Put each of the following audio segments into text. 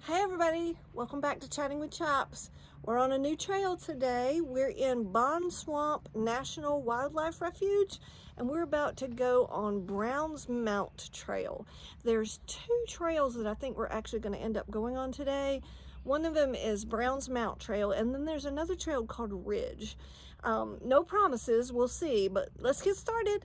Hey everybody, welcome back to Chatting with Chops. We're on a new trail today. We're in Bond Swamp National Wildlife Refuge and we're about to go on Browns Mount Trail. There's two trails that I think we're actually going to end up going on today. One of them is Browns Mount Trail and then there's another trail called Ridge. No promises, we'll see, but let's get started.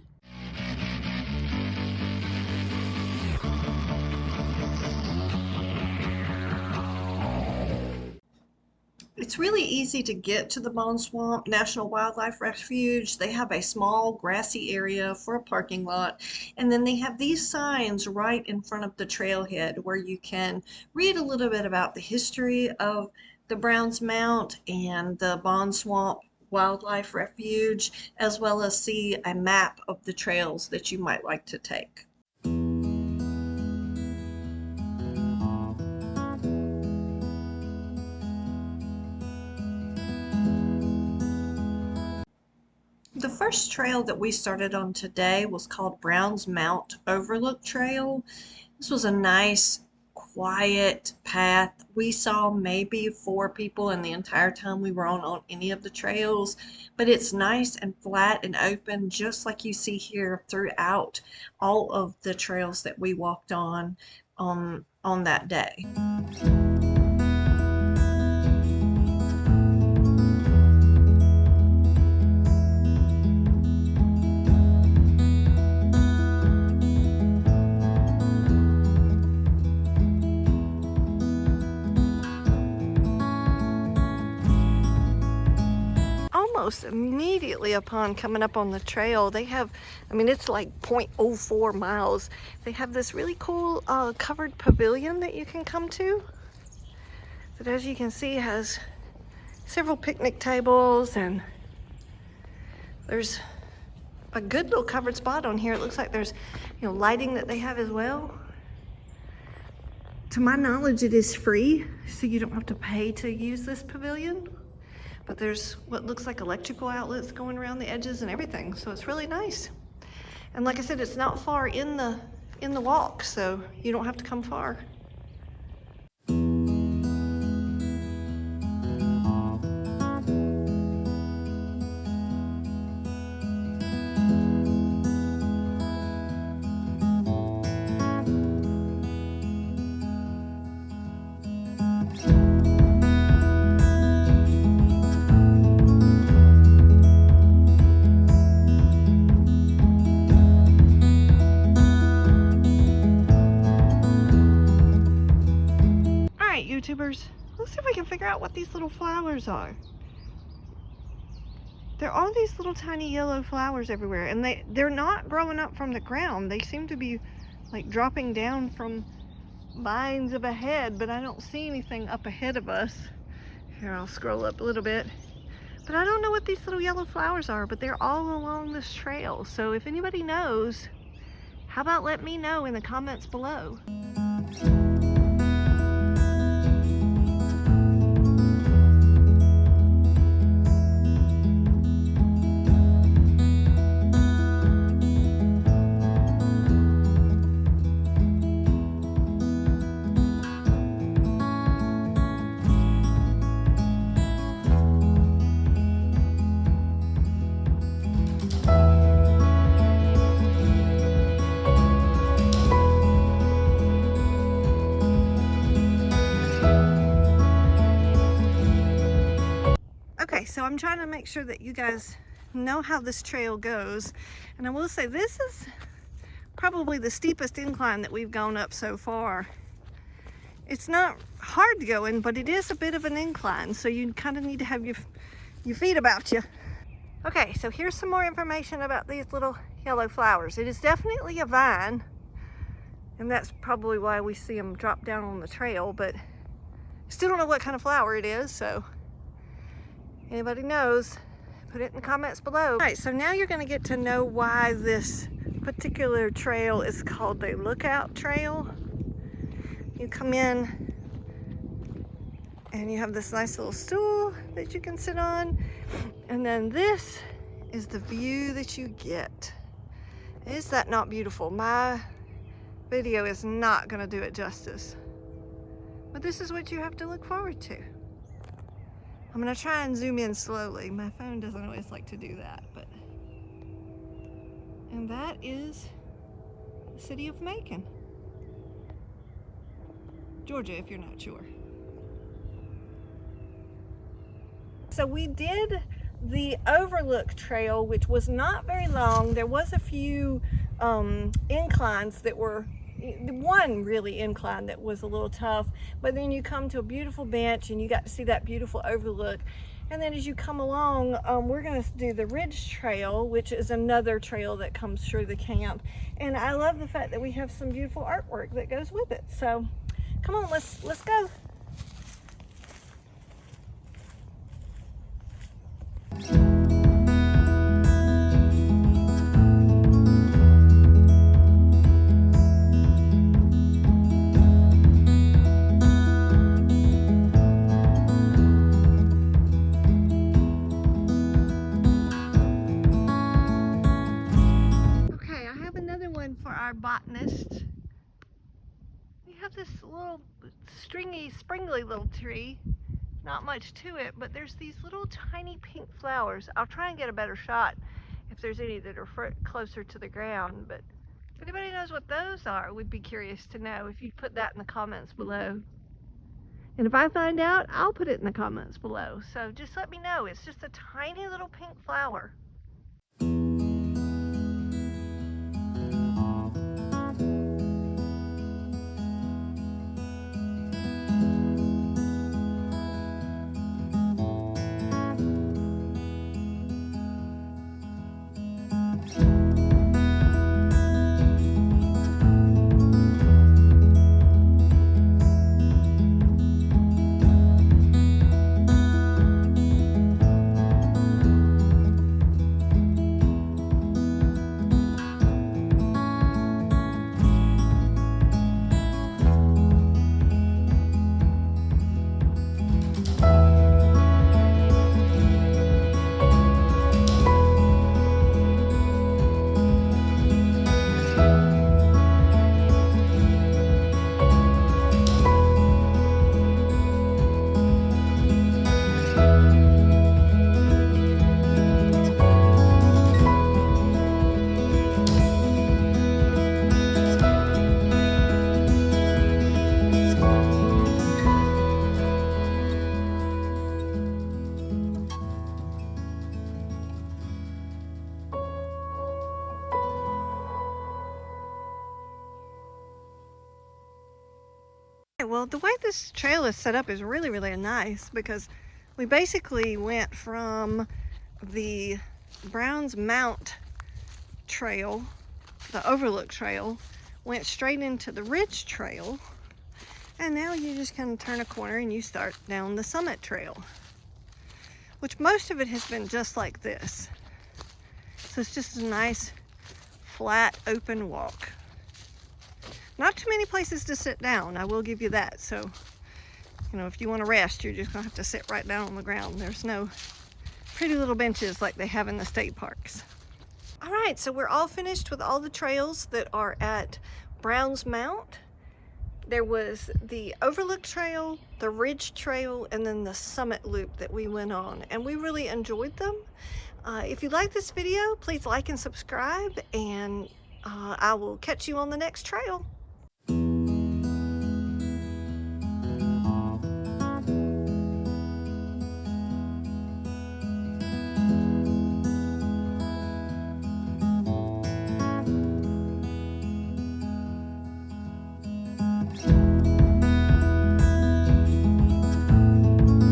It's really easy to get to the Bond Swamp National Wildlife Refuge. They have a small grassy area for a parking lot, and then they have these signs right in front of the trailhead where you can read a little bit about the history of the Browns Mount and the Bond Swamp Wildlife Refuge, as well as see a map of the trails that you might like to take. The first trail that we started on today was called Browns Mount Overlook Trail. This was a nice, quiet path. We saw maybe 4 people in the entire time we were on any of the trails, but it's nice and flat and open, just like you see here throughout all of the trails that we walked on that day. Almost immediately upon coming up on the trail, they have, it's like 0.04 miles. They have this really cool covered pavilion that you can come to. That, as you can see, has several picnic tables, and there's a good little covered spot on here. It looks like there's, lighting that they have as well. To my knowledge, it is free, so you don't have to pay to use this pavilion. But there's what looks like electrical outlets going around the edges and everything, so it's really nice. And like I said, it's not far in the walk, so you don't have to come far. YouTubers, let's see if we can figure out what these little flowers are. There are these little tiny yellow flowers everywhere, and they're not growing up from the ground. They seem to be like dropping down from vines up ahead, but I don't see anything up ahead of us. Here, I'll scroll up a little bit. But I don't know what these little yellow flowers are, but they're all along this trail. So if anybody knows, how about let me know in the comments below. So I'm trying to make sure that you guys know how this trail goes, and I will say this is probably the steepest incline that we've gone up so far. It's not hard to go in, but it is a bit of an incline, so you kind of need to have your feet about you. Okay, so here's some more information about these little yellow flowers. It is definitely a vine, and that's probably why we see them drop down on the trail, but still don't know what kind of flower it is, so anybody knows, put it in the comments below. All right, so now you're gonna get to know why this particular trail is called the Lookout Trail. You come in and you have this nice little stool that you can sit on. And then this is the view that you get. Is that not beautiful? My video is not gonna do it justice. But this is what you have to look forward to. I'm gonna try and zoom in slowly. My phone doesn't always like to do that, but. And that is the city of Macon, Georgia, if you're not sure. So we did the Overlook trail, which was not very long. There was a few inclines that were, one really incline that was a little tough, but then you come to a beautiful bench and you got to see that beautiful overlook. And then as you come along, we're going to do the Ridge Trail, which is another trail that comes through the camp. And I love the fact that we have some beautiful artwork that goes with it. So come on, let's go. For our botanist, we have this little stringy, springly little tree. Not much to it, but there's these little tiny pink flowers. I'll try and get a better shot if there's any that are closer to the ground, but if anybody knows what those are, we'd be curious to know. If you'd put that in the comments below, and if I find out, I'll put it in the comments below. So just let me know. It's just a tiny little pink flower. Well, the way this trail is set up is really, really nice, because we basically went from the Browns Mount trail, the Overlook trail, went straight into the Ridge Trail, and now you just kind of turn a corner and you start down the Summitt Trail, which most of it has been just like this. So it's just a nice, flat, open walk. Not too many places to sit down, I will give you that. So, you know, if you want to rest, you're just going to have to sit right down on the ground. There's no pretty little benches like they have in the state parks. All right, so we're all finished with all the trails that are at Browns Mount. There was the Overlook Trail, the Ridge Trail, and then the Summitt Loop that we went on, and we really enjoyed them. If you like this video, please like and subscribe, and I will catch you on the next trail.